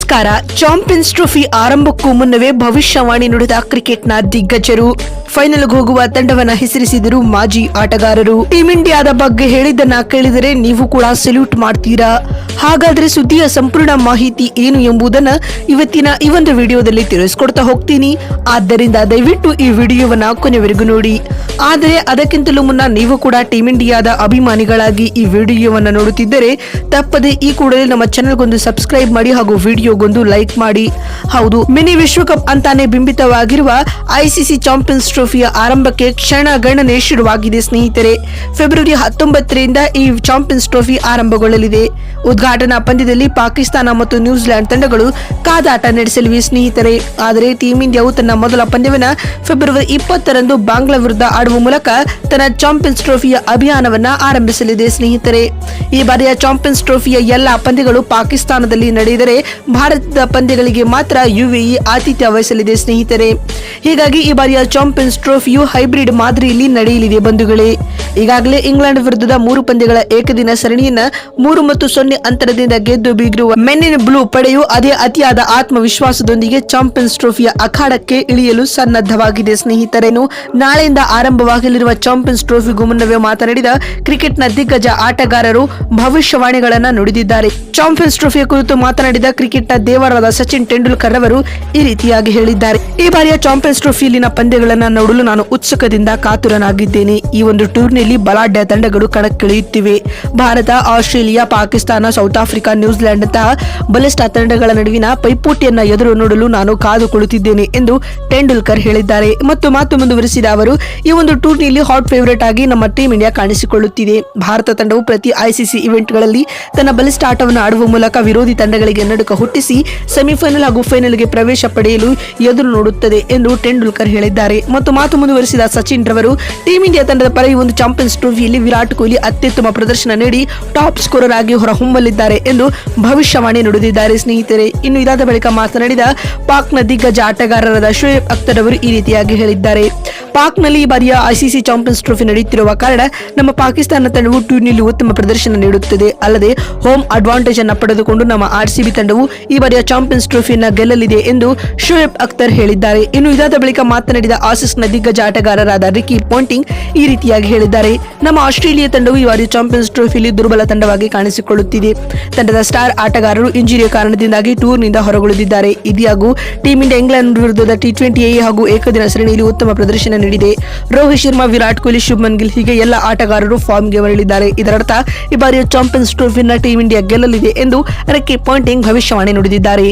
ನಮಸ್ಕಾರ. Champions trophy ಆರಂಭಕ್ಕೂ ಮುನ್ನವೇ ಭವಿಷ್ಯವಾಣಿ ನುಡಿದ ಕ್ರಿಕೆಟ್ನ ದಿಗ್ಗಜರು. ಫೈನಲ್ಗೆ ಹೋಗುವ ತಂಡವನ್ನ ಹೆಸರಿಸಿದರು ಮಾಜಿ ಆಟಗಾರರು. ಟೀಂ ಇಂಡಿಯಾದ ಬಗ್ಗೆ ಹೇಳಿದ್ದನ್ನ ಕೇಳಿದರೆ ನೀವು ಕೂಡ ಸೆಲ್ಯೂಟ್ ಮಾಡ್ತೀರಾ. ಹಾಗಾದ್ರೆ ಸುದ್ದಿಯ ಸಂಪೂರ್ಣ ಮಾಹಿತಿ ಏನು ಎಂಬುದನ್ನ ಇವತ್ತಿನ ಈ ಒಂದು ವಿಡಿಯೋದಲ್ಲಿ ತಿಳಿಸ್ಕೊಡ್ತಾ ಹೋಗ್ತೀನಿ. ಆದ್ದರಿಂದ ದಯವಿಟ್ಟು ಈ ವಿಡಿಯೋವನ್ನ ಕೊನೆವರೆಗೂ ನೋಡಿ. ಆದರೆ ಅದಕ್ಕಿಂತಲೂ ಮುನ್ನ ನೀವು ಕೂಡ ಟೀಂ ಇಂಡಿಯಾದ ಅಭಿಮಾನಿಗಳಾಗಿ ಈ ವಿಡಿಯೋವನ್ನ ನೋಡುತ್ತಿದ್ದರೆ ತಪ್ಪದೆ ಈ ಕೂಡಲೇ ನಮ್ಮ ಚಾನೆಲ್ಗೊಂದು ಸಬ್ಸ್ಕ್ರೈಬ್ ಮಾಡಿ ಹಾಗೂ ವಿಡಿಯೋಗೊಂದು ಲೈಕ್ ಮಾಡಿ. ಹೌದು, ಮಿನಿ ವಿಶ್ವಕಪ್ ಅಂತಾನೆ ಬಿಂಬಿತವಾಗಿರುವ ಐಸಿಸಿ ಚಾಂಪಿಯನ್ಸ್ ಟ್ರೋಫಿಯ ಆರಂಭಕ್ಕೆ ಕ್ಷಣಗಣನೆ ಶುರುವಾಗಿದೆ ಸ್ನೇಹಿತರೆ. ಫೆಬ್ರವರಿ 19ರಿಂದ ಈ ಚಾಂಪಿಯನ್ಸ್ ಟ್ರೋಫಿ ಆರಂಭಗೊಳ್ಳಲಿದೆ. ಉದ್ಘಾಟನಾ ಪಂದ್ಯದಲ್ಲಿ ಪಾಕಿಸ್ತಾನ ಮತ್ತು ನ್ಯೂಜಿಲೆಂಡ್ ತಂಡಗಳು ಕಾದಾಟ ನಡೆಸಲಿವೆ ಸ್ನೇಹಿತರೆ. ಆದರೆ ಟೀಂ ಇಂಡಿಯಾವು ತನ್ನ ಮೊದಲ ಪಂದ್ಯವನ್ನ ಫೆಬ್ರವರಿ 20ರಂದು ಬಾಂಗ್ಲಾ ವಿರುದ್ಧ ಆಡುವ ಮೂಲಕ ತನ್ನ ಚಾಂಪಿಯನ್ಸ್ ಟ್ರೋಫಿಯ ಅಭಿಯಾನವನ್ನ ಆರಂಭಿಸಲಿದೆ ಸ್ನೇಹಿತರೆ. ಈ ಬಾರಿಯ ಚಾಂಪಿಯನ್ಸ್ ಟ್ರೋಫಿಯ ಎಲ್ಲಾ ಪಂದ್ಯಗಳು ಪಾಕಿಸ್ತಾನದಲ್ಲಿ ನಡೆದರೆ ಭಾರತದ ಪಂದ್ಯಗಳಿಗೆ ಮಾತ್ರ ಯುಎಇ ಆತಿಥ್ಯ ವಹಿಸಲಿದೆ ಸ್ನೇಹಿತರೆ. ಹೀಗಾಗಿ ಈ ಬಾರಿಯ ಚಾಂಪಿಯನ್ಸ್ ಟ್ರೋಫಿಯು ಹೈಬ್ರಿಡ್ ಮಾದರಿಯಲ್ಲಿ ನಡೆಯಲಿದೆ ಬಂಧುಗಳೇ. ಈಗಾಗಲೇ ಇಂಗ್ಲೆಂಡ್ ವಿರುದ್ಧದ 3 ಪಂದ್ಯಗಳ ಏಕದಿನ ಸರಣಿಯನ್ನ 3-0 ಅಂತರದಿಂದ ಗೆದ್ದು ಬೀಗಿರುವ ಮೆನ್ ಇನ್ ಬ್ಲೂ ಪಡೆಯು ಅದೇ ಅತಿಯಾದ ಆತ್ಮವಿಶ್ವಾಸದೊಂದಿಗೆ ಚಾಂಪಿಯನ್ಸ್ ಟ್ರೋಫಿಯ ಅಖಾಡಕ್ಕೆ ಇಳಿಯಲು ಸನ್ನದ್ಧವಾಗಿದೆ ಸ್ನೇಹಿತರೇನು. ನಾಳೆಯಿಂದ ಆರಂಭವಾಗಲಿರುವ ಚಾಂಪಿಯನ್ಸ್ ಟ್ರೋಫಿಗೂ ಮುನ್ನವೇ ಮಾತನಾಡಿದ ಕ್ರಿಕೆಟ್ನ ದಿಗ್ಗಜ ಆಟಗಾರರು ಭವಿಷ್ಯವಾಣಿಗಳನ್ನ ನುಡಿದಿದ್ದಾರೆ. ಚಾಂಪಿಯನ್ಸ್ ಟ್ರೋಫಿಯ ಕುರಿತು ಮಾತನಾಡಿದ ಕ್ರಿಕೆಟ್ನ ದೇವರಾದ ಸಚಿನ್ ತೆಂಡೂಲ್ಕರ್ ಅವರು ಈ ರೀತಿಯಾಗಿ ಹೇಳಿದ್ದಾರೆ. ಈ ಬಾರಿಯ ಚಾಂಪಿಯನ್ಸ್ ಟ್ರೋಫಿಯಲ್ಲಿನ ಪಂದ್ಯಗಳನ್ನ ನೋಡಲು ನಾನು ಉತ್ಸುಕದಿಂದ ಕಾತುರನಾಗಿದ್ದೇನೆ. ಈ ಒಂದು ಟೂರ್ನಿಯಲ್ಲಿ ಬಲಾಢ್ಯ ತಂಡಗಳು ಕಣಕ್ಕಿಳಿಯುತ್ತಿವೆ. Bharat, Australia, Pakistan, South Africa, New Zealand ಅಂತಹ ಬಲಿಷ್ಠ ತಂಡಗಳ ನಡುವಿನ ಪೈಪೋಟಿಯನ್ನ ಎದುರು ನೋಡಲು ನಾನು ಕಾದು ಕುಳಿತಿದ್ದೇನೆ ಎಂದು ತೆಂಡೂಲ್ಕರ್ ಹೇಳಿದ್ದಾರೆ. ಮತ್ತು ಮಾತು ಮುಂದುವರಿಸಿದ ಅವರು, ಈ ಒಂದು ಟೂರ್ನಿಯಲ್ಲಿ ಹಾಟ್ ಫೇವರೇಟ್ ಆಗಿ ನಮ್ಮ ಟೀಂ ಇಂಡಿಯಾ ಕಾಣಿಸಿಕೊಳ್ಳುತ್ತಿದೆ. ಭಾರತ ತಂಡವು ಪ್ರತಿ ಐಸಿಸಿ ಇವೆಂಟ್ಗಳಲ್ಲಿ ತನ್ನ ಬಲಿಷ್ಠ ಆಟವನ್ನು ಆಡುವ ಮೂಲಕ ವಿರೋಧಿ ತಂಡಗಳಿಗೆ ನಡುಕ ಹುಟ್ಟಿಸಿ ಸೆಮಿಫೈನಲ್ ಹಾಗೂ ಫೈನಲ್ಗೆ ಪ್ರವೇಶ ಪಡೆಯಲು ಎದುರು ನೋಡುತ್ತದೆ ಎಂದು ತೆಂಡೂಲ್ಕರ್ ಹೇಳಿದ್ದಾರೆ. ಮತ್ತು ಮಾತು ಮುಂದುವರಿಸಿದ ಸಚಿನ್ ರವರು, ಟೀಂ ಇಂಡಿಯಾ ತಂಡದ ಪರ ಈ ಒಂದು ಚಾಂಪಿಯನ್ಸ್ ಟ್ರೋಫಿಯಲ್ಲಿ ವಿರಾಟ್ ಕೊಹ್ಲಿ ಅತ್ಯುತ್ತಮ ಪ್ರದರ್ಶನ ನೀಡಿ ಟಾಪ್ ಸ್ಕೋರರ್ ಆಗಿ ಹೊರಹೊಮ್ಮಲಿದ್ದಾರೆ ಎಂದು ಭವಿಷ್ಯವಾಣಿ ನುಡಿದಿದ್ದಾರೆ ಸ್ನೇಹಿತರೆ. ಇನ್ನು ಇದಾದ ಬಳಿಕ ಮಾತನಾಡಿದ ಪಾಕ್ನ ದಿಗ್ಗಜ ಆಟಗಾರರಾದ ಶೋಯಬ್ ಅಖ್ತರ್ ಅವರು ಈ ರೀತಿಯಾಗಿ ಹೇಳಿದ್ದಾರೆ. ಪಾಕ್ನಲ್ಲಿ ಈ ಬಾರಿಯ ಐಸಿಸಿ ಚಾಂಪಿಯನ್ಸ್ ಟ್ರೋಫಿ ನಡೆಯುತ್ತಿರುವ ಕಾರಣ ನಮ್ಮ ಪಾಕಿಸ್ತಾನ ತಂಡವು ಟೂರ್ನಿಯಲ್ಲಿ ಉತ್ತಮ ಪ್ರದರ್ಶನ ನೀಡುತ್ತದೆ. ಅಲ್ಲದೆ ಹೋಮ್ ಅಡ್ವಾಂಟೇಜ್ ಅನ್ನು ಪಡೆದುಕೊಂಡು ನಮ್ಮ ಆರ್ಸಿಬಿ ತಂಡವು ಈ ಬಾರಿಯ ಚಾಂಪಿಯನ್ಸ್ ಟ್ರೋಫಿಯನ್ನು ಗೆಲ್ಲಲಿದೆ ಎಂದು ಶೋಯಬ್ ಅಖ್ತರ್ ಹೇಳಿದ್ದಾರೆ. ಇನ್ನು ಇದಾದ ಬಳಿಕ ಮಾತನಾಡಿದ ಆಸೀಸ್ನ ದಿಗ್ಗಜ ಆಟಗಾರರಾದ ರಿಕಿ ಪಾಂಟಿಂಗ್ ಈ ರೀತಿಯಾಗಿ ಹೇಳಿದ್ದಾರೆ. ನಮ್ಮ ಆಸ್ಟ್ರೇಲಿಯಾ ತಂಡವು ಈ ಬಾರಿ ಚಾಂಪಿಯನ್ಸ್ ಟ್ರೋಫಿಯಲ್ಲಿ ದುರ್ಬಲ ತಂಡವಾಗಿ ಕಾಣಿಸಿಕೊಳ್ಳುತ್ತಿದೆ. ತಂಡದ ಸ್ಟಾರ್ ಆಟಗಾರರು ಇಂಜುರಿಯ ಕಾರಣದಿಂದಾಗಿ ಟೂರ್ನಿಂದ ಹೊರಗುಳಿದಿದ್ದಾರೆ. ಇದಾಗೂ ಟೀಂ ಇಂಡಿಯಾ ಇಂಗ್ಲೆಂಡ್ ವಿರುದ್ಧದ T20 ಹಾಗೂ ಏಕದಿನ ಸರಣಿಯಲ್ಲಿ ಉತ್ತಮ ಪ್ರದರ್ಶನ ನೀಡಿದೆ. ರೋಹಿತ್ ಶರ್ಮಾ, ವಿರಾಟ್ ಕೊಹ್ಲಿ, ಶುಭ್ಮನ್ ಗಿಲ್ ಹೀಗೆ ಎಲ್ಲ ಆಟಗಾರರು ಫಾರ್ಮ್ಗೆ ಮರಳಿದ್ದಾರೆ. ಇದರರ್ಥ ಈ ಬಾರಿಯ ಚಾಂಪಿಯನ್ಸ್ ಟ್ರೋಫಿಯನ್ನು ಟೀಂ ಇಂಡಿಯಾ ಗೆಲ್ಲಲಿದೆ ಎಂದು ರಿಕಿ ಪಾಂಟಿಂಗ್ ಭವಿಷ್ಯವಾಣಿ ನುಡಿದಿದ್ದಾರೆ.